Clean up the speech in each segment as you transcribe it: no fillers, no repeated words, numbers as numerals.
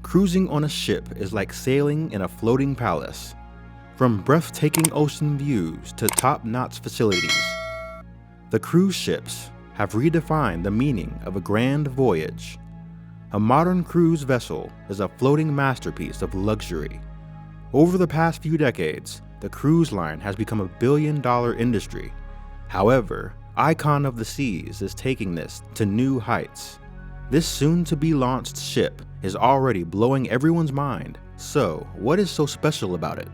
Cruising on a ship is like sailing in a floating palace. From breathtaking ocean views to top-notch facilities, the cruise ships have redefined the meaning of a grand voyage. A modern cruise vessel is a floating masterpiece of luxury. Over the past few decades, the cruise line has become a billion-dollar industry. However, Icon of the Seas is taking this to new heights. This soon-to-be-launched ship is already blowing everyone's mind. So, what is so special about it?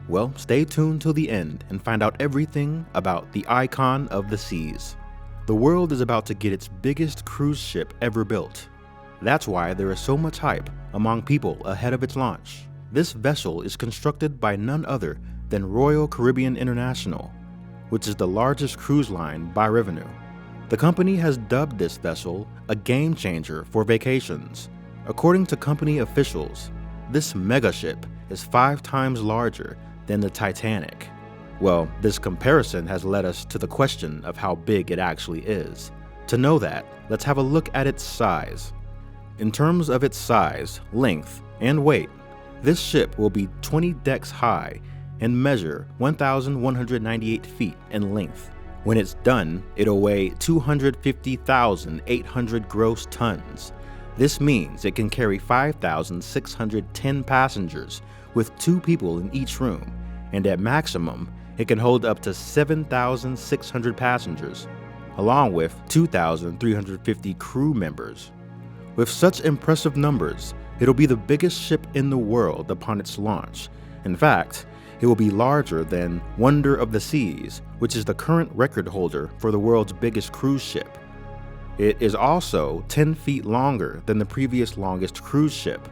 Well, stay tuned till the end and find out everything about the Icon of the Seas. The world is about to get its biggest cruise ship ever built. That's why there is so much hype among people ahead of its launch. This vessel is constructed by none other than Royal Caribbean International, which is the largest cruise line by revenue. The company has dubbed this vessel a game changer for vacations. According to company officials, this megaship is 5 times larger than the Titanic. Well, this comparison has led us to the question of how big it actually is. To know that, let's have a look at its size. In terms of its size, length, and weight, this ship will be 20 decks high and measure 1,198 feet in length. When it's done, it'll weigh 250,800 gross tons. This means it can carry 5,610 passengers with 2 people in each room, and at maximum, it can hold up to 7,600 passengers, along with 2,350 crew members. With such impressive numbers, it'll be the biggest ship in the world upon its launch. In fact, it will be larger than Wonder of the Seas, which is the current record holder for the world's biggest cruise ship. It is also 10 feet longer than the previous longest cruise ship.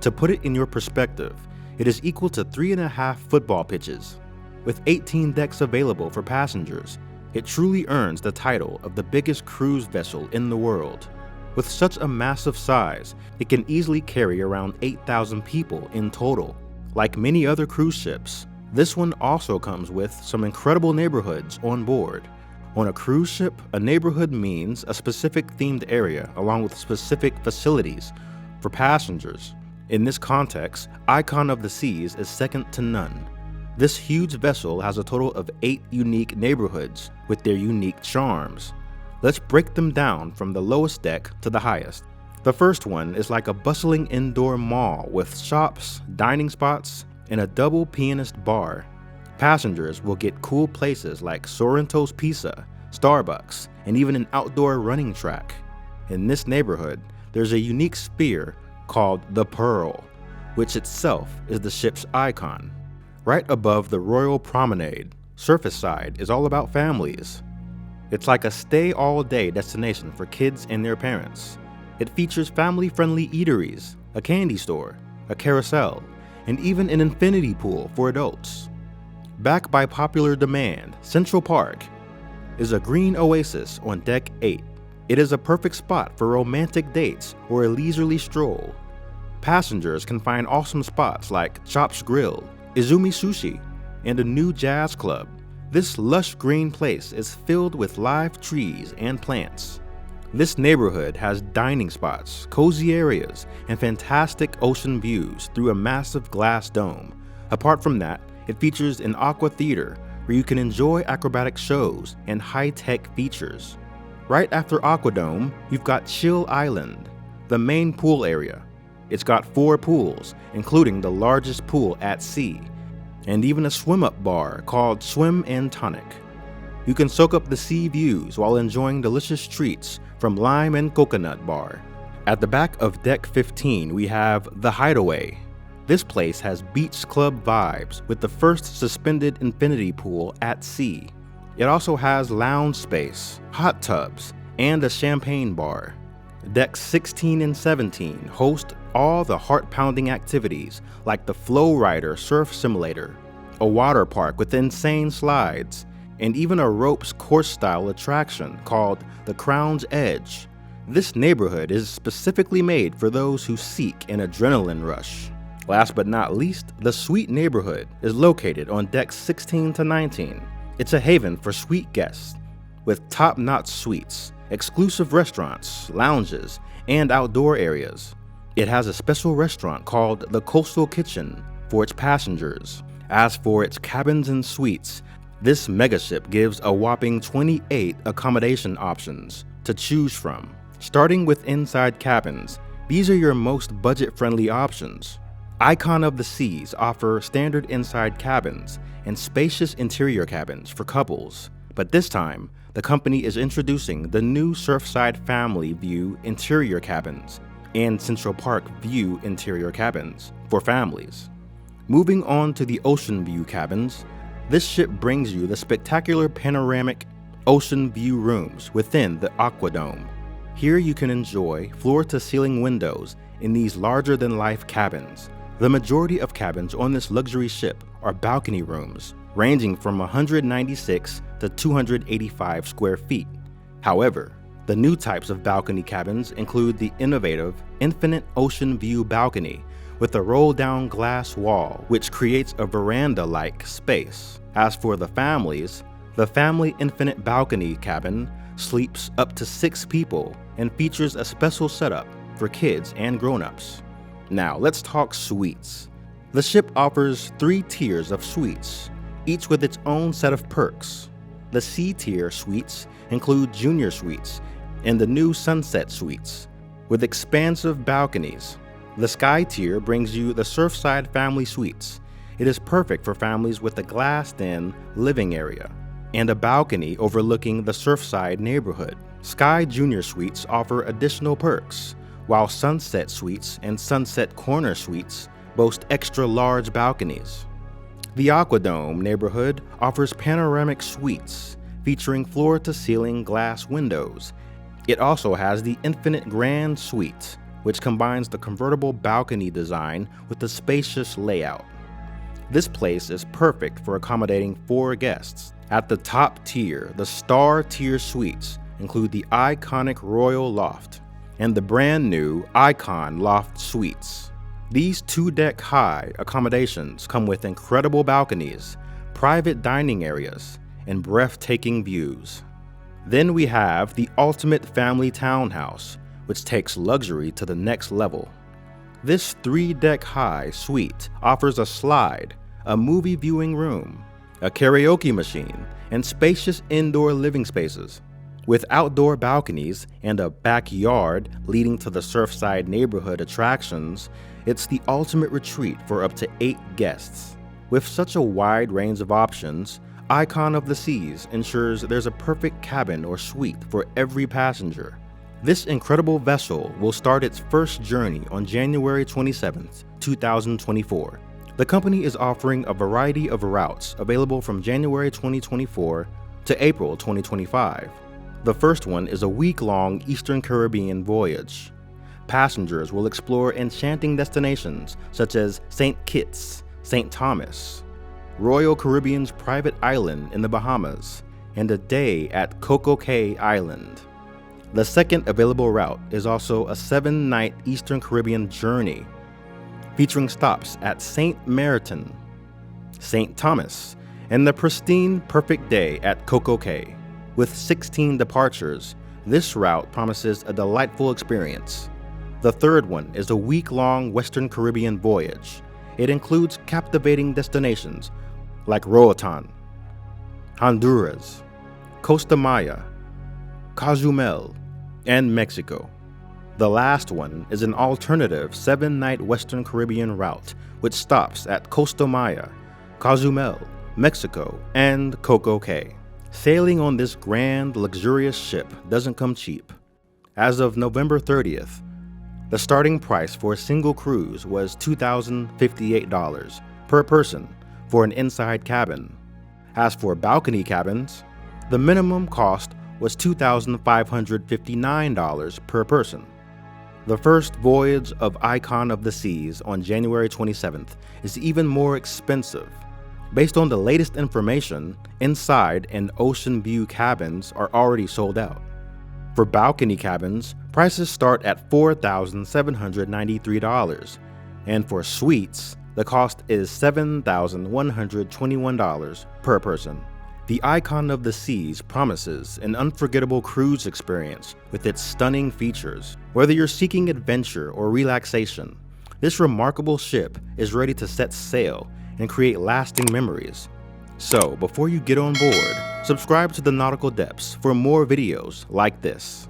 To put it in your perspective, it is equal to 3.5 football pitches. With 18 decks available for passengers, it truly earns the title of the biggest cruise vessel in the world. With such a massive size, it can easily carry around 8,000 people in total. Like many other cruise ships, this one also comes with some incredible neighborhoods on board. On a cruise ship, a neighborhood means a specific themed area along with specific facilities for passengers. In this context, Icon of the Seas is second to none. This huge vessel has a total of 8 unique neighborhoods with their unique charms. Let's break them down from the lowest deck to the highest. The first one is like a bustling indoor mall with shops, dining spots, and a double pianist bar. Passengers will get cool places like Sorrento's Pizza, Starbucks, and even an outdoor running track. In this neighborhood, there's a unique sphere called the Pearl, which itself is the ship's icon. Right above the Royal Promenade, surface side is all about families. It's like a stay-all-day destination for kids and their parents. It features family-friendly eateries, a candy store, a carousel, and even an infinity pool for adults. Backed by popular demand, Central Park is a green oasis on Deck 8. It is a perfect spot for romantic dates or a leisurely stroll. Passengers can find awesome spots like Chop's Grill, Izumi Sushi, and a new jazz club. This lush green place is filled with live trees and plants. This neighborhood has dining spots, cozy areas, and fantastic ocean views through a massive glass dome. Apart from that, it features an aqua theater where you can enjoy acrobatic shows and high-tech features. Right after Aquadome, you've got Chill Island, the main pool area. It's got 4 pools, including the largest pool at sea, and even a swim-up bar called Swim and Tonic. You can soak up the sea views while enjoying delicious treats from Lime and Coconut Bar. At the back of Deck 15, we have The Hideaway. This place has beach club vibes with the first suspended infinity pool at sea. It also has lounge space, hot tubs, and a champagne bar. Decks 16 and 17 host all the heart-pounding activities like the Flow Rider surf simulator, a water park with insane slides, and even a ropes course-style attraction called the Crown's Edge. This neighborhood is specifically made for those who seek an adrenaline rush. Last but not least, the Suite neighborhood is located on decks 16 to 19. It's a haven for suite guests with top-notch suites, exclusive restaurants, lounges, and outdoor areas. It has a special restaurant called the Coastal Kitchen for its passengers. As for its cabins and suites, this megaship gives a whopping 28 accommodation options to choose from. Starting with inside cabins, these are your most budget-friendly options. Icon of the Seas offer standard inside cabins and spacious interior cabins for couples, but this time, the company is introducing the new Surfside Family View interior cabins and Central Park View interior cabins for families. Moving on to the Ocean View cabins, this ship brings you the spectacular panoramic ocean view rooms within the Aquadome. Here you can enjoy floor-to-ceiling windows in these larger-than-life cabins. The majority of cabins on this luxury ship are balcony rooms, ranging from 196 to 285 square feet. However, the new types of balcony cabins include the innovative Infinite Ocean View balcony with a roll-down glass wall, which creates a veranda-like space. As for the families, the Family Infinite Balcony cabin sleeps up to 6 people and features a special setup for kids and grown-ups. Now, let's talk suites. The ship offers 3 tiers of suites, each with its own set of perks. The C-tier suites include junior suites and the new Sunset suites, with expansive balconies. The Sky tier brings you the Surfside Family Suites. It is perfect for families with a glassed-in living area and a balcony overlooking the Surfside neighborhood. Sky Junior Suites offer additional perks, while Sunset Suites and Sunset Corner Suites boast extra large balconies. The Aquadome neighborhood offers panoramic suites featuring floor-to-ceiling glass windows. It also has the Infinite Grand Suite, which combines the convertible balcony design with the spacious layout. This place is perfect for accommodating 4 guests. At the top tier, the Star Tier Suites include the iconic Royal Loft and the brand new Icon Loft Suites. These 2-deck high accommodations come with incredible balconies, private dining areas, and breathtaking views. Then we have the Ultimate Family Townhouse, which takes luxury to the next level. This 3-deck high suite offers a slide, a movie viewing room, a karaoke machine, and spacious indoor living spaces. With outdoor balconies and a backyard leading to the Surfside neighborhood attractions, it's the ultimate retreat for up to 8 guests. With such a wide range of options, Icon of the Seas ensures there's a perfect cabin or suite for every passenger. This incredible vessel will start its first journey on January 27, 2024. The company is offering a variety of routes available from January 2024 to April 2025. The first one is a week-long Eastern Caribbean voyage. Passengers will explore enchanting destinations such as St. Kitts, St. Thomas, Royal Caribbean's private island in the Bahamas, and a day at Coco Cay Island. The second available route is also a 7-night Eastern Caribbean journey, featuring stops at St. Martin, St. Thomas, and the pristine perfect day at Coco Cay. With 16 departures, this route promises a delightful experience. The third one is a week-long Western Caribbean voyage. It includes captivating destinations like Roatan, Honduras, Costa Maya, Cozumel, and Mexico. The last one is an alternative 7-night Western Caribbean route, which stops at Costa Maya, Cozumel, Mexico, and Coco Cay. Sailing on this grand, luxurious ship doesn't come cheap. As of November 30th, the starting price for a single cruise was $2,058 per person for an inside cabin. As for balcony cabins, the minimum cost was $2,559 per person. The first voyage of Icon of the Seas on January 27th is even more expensive. Based on the latest information, inside and ocean view cabins are already sold out. For balcony cabins, prices start at $4,793, and for suites, the cost is $7,121 per person. The Icon of the Seas promises an unforgettable cruise experience with its stunning features. Whether you're seeking adventure or relaxation, this remarkable ship is ready to set sail and create lasting memories. So, before you get on board, subscribe to the Nautical Depths for more videos like this.